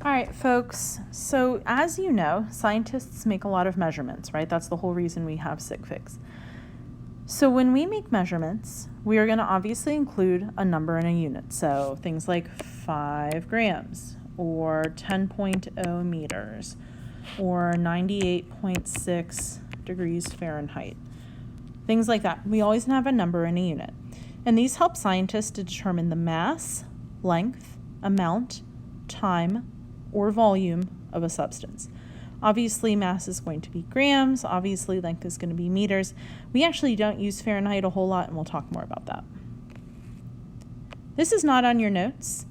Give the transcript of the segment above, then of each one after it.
All right, folks. So as you know, scientists make a lot of measurements, right? That's the whole reason we have SIGFIGs. So when we make measurements, we are going to obviously include a number and a unit. So things like 5 grams or 10.0 meters or 98.6 degrees Fahrenheit. Things like that. We always have a number and a unit. And these help scientists to determine the mass, length, amount, time, or volume of a substance. Obviously, mass is going to be grams. Obviously, length is going to be meters. We actually don't use Fahrenheit a whole lot, and we'll talk more about that. This is not on your notes,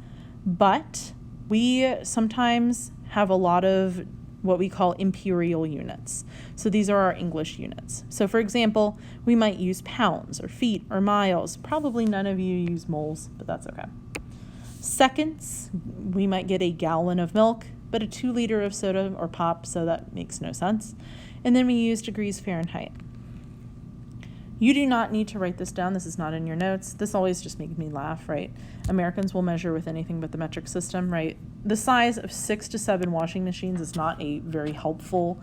but we sometimes have a lot of what we call imperial units. So these are our English units. So for example, we might use pounds or feet or miles. Probably none of you use moles, but that's okay. Seconds, we might get a gallon of milk, but a 2 liter of soda or pop, so that makes no sense. And then we use degrees Fahrenheit. You do not need to write this down. This is not in your notes. This always just makes me laugh, right? Americans will measure with anything but the metric system, right? The size of 6 to 7 washing machines is not a very helpful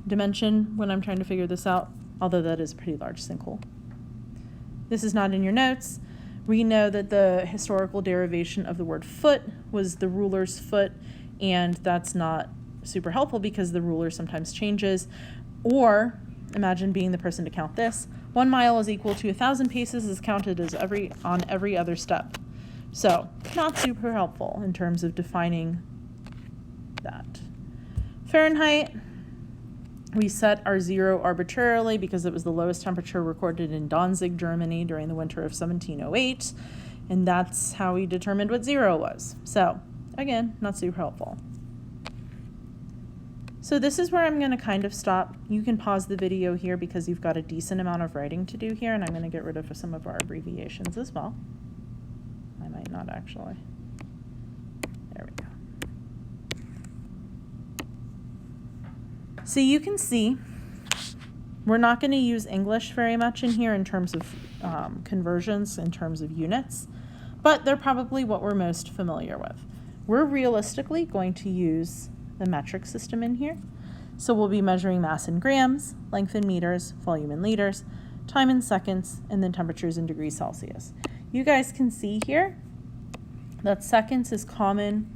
dimension when I'm trying to figure this out, although that is a pretty large sinkhole. This is not in your notes. We know that the historical derivation of the word foot was the ruler's foot, and that's not super helpful because the ruler sometimes changes. Or imagine being the person to count this. 1 mile is equal to 1,000 paces is counted as on every other step. So not super helpful in terms of defining that. Fahrenheit, we set our 0 arbitrarily because it was the lowest temperature recorded in Danzig, Germany during the winter of 1708. And that's how we determined what 0 was. So again, not super helpful. So this is where I'm going to kind of stop. You can pause the video here because you've got a decent amount of writing to do here, and I'm going to get rid of some of our abbreviations as well. I might not actually. There we go. So you can see we're not going to use English very much in here in terms of conversions, in terms of units, but they're probably what we're most familiar with. We're realistically going to use the metric system in here. So we'll be measuring mass in grams, length in meters, volume in liters, time in seconds, and then temperatures in degrees Celsius. You guys can see here that seconds is common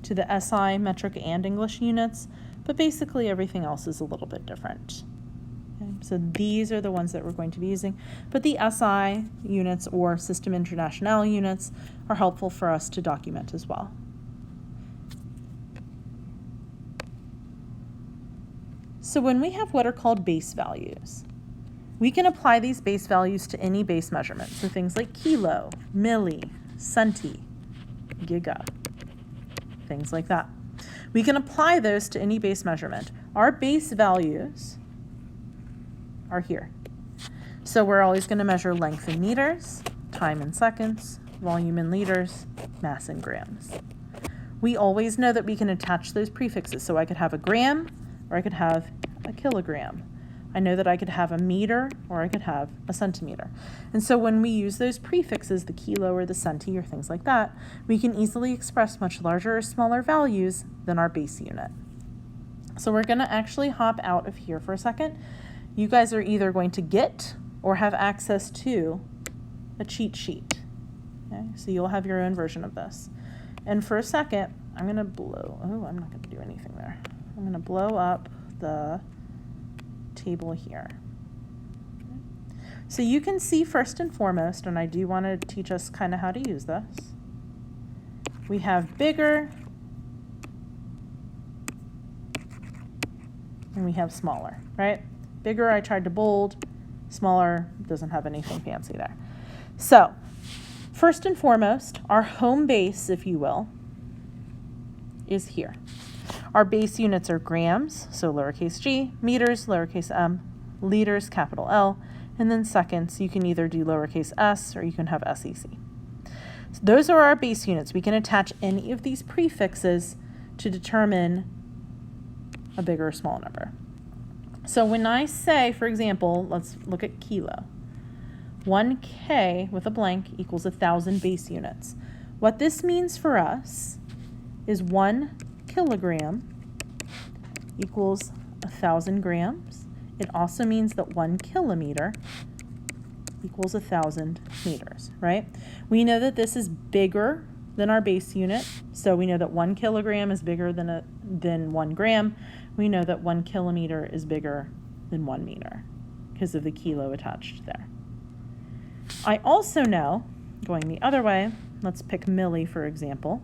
to the SI, metric, and English units, but basically everything else is a little bit different. Okay, so these are the ones that we're going to be using, but the SI units or System International units are helpful for us to document as well. So when we have what are called base values, we can apply these base values to any base measurement. So things like kilo, milli, centi, giga, things like that. We can apply those to any base measurement. Our base values are here. So we're always going to measure length in meters, time in seconds, volume in liters, mass in grams. We always know that we can attach those prefixes. So I could have a gram, or I could have a kilogram. I know that I could have a meter, or I could have a centimeter. And so when we use those prefixes, the kilo or the centi or things like that, we can easily express much larger or smaller values than our base unit. So we're going to actually hop out of here for a second. You guys are either going to get or have access to a cheat sheet. Okay? So you'll have your own version of this. And for a second, I'm going to I'm not going to do anything there. I'm going to blow up the table here. Okay. So you can see first and foremost, and I do want to teach us kind of how to use this. We have bigger and we have smaller, right? Bigger I tried to bold, smaller doesn't have anything fancy there. So first and foremost, our home base, if you will, is here. Our base units are grams, so lowercase g, meters, lowercase m, liters, capital L, and then seconds, you can either do lowercase s or you can have SEC. So those are our base units. We can attach any of these prefixes to determine a bigger or small number. So when I say, for example, let's look at kilo. 1K with a blank equals 1,000 base units. What this means for us is 1 kilogram equals 1,000 grams. It also means that 1 kilometer equals 1,000 meters, right? We know that this is bigger than our base unit, so we know that 1 kilogram is bigger than 1 gram. We know that 1 kilometer is bigger than 1 meter because of the kilo attached there. I also know, going the other way, let's pick milli for example.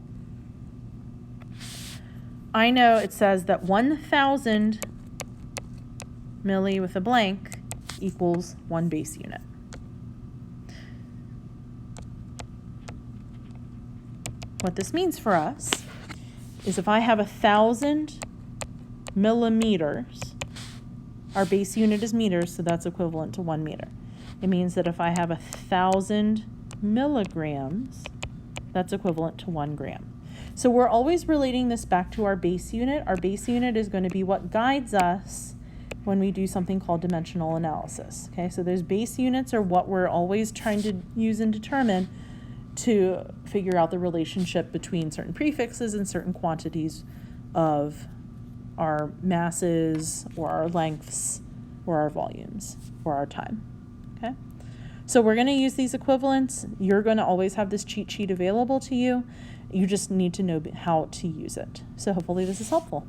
I know it says that 1,000 milli with a blank equals 1 base unit. What this means for us is if I have 1,000 millimeters, our base unit is meters, so that's equivalent to 1 meter. It means that if I have 1,000 milligrams, that's equivalent to 1 gram. So we're always relating this back to our base unit. Our base unit is going to be what guides us when we do something called dimensional analysis. Okay, so those base units are what we're always trying to use and determine to figure out the relationship between certain prefixes and certain quantities of our masses or our lengths or our volumes or our time. Okay, so we're going to use these equivalents. You're going to always have this cheat sheet available to you. You just need to know how to use it. So hopefully this is helpful.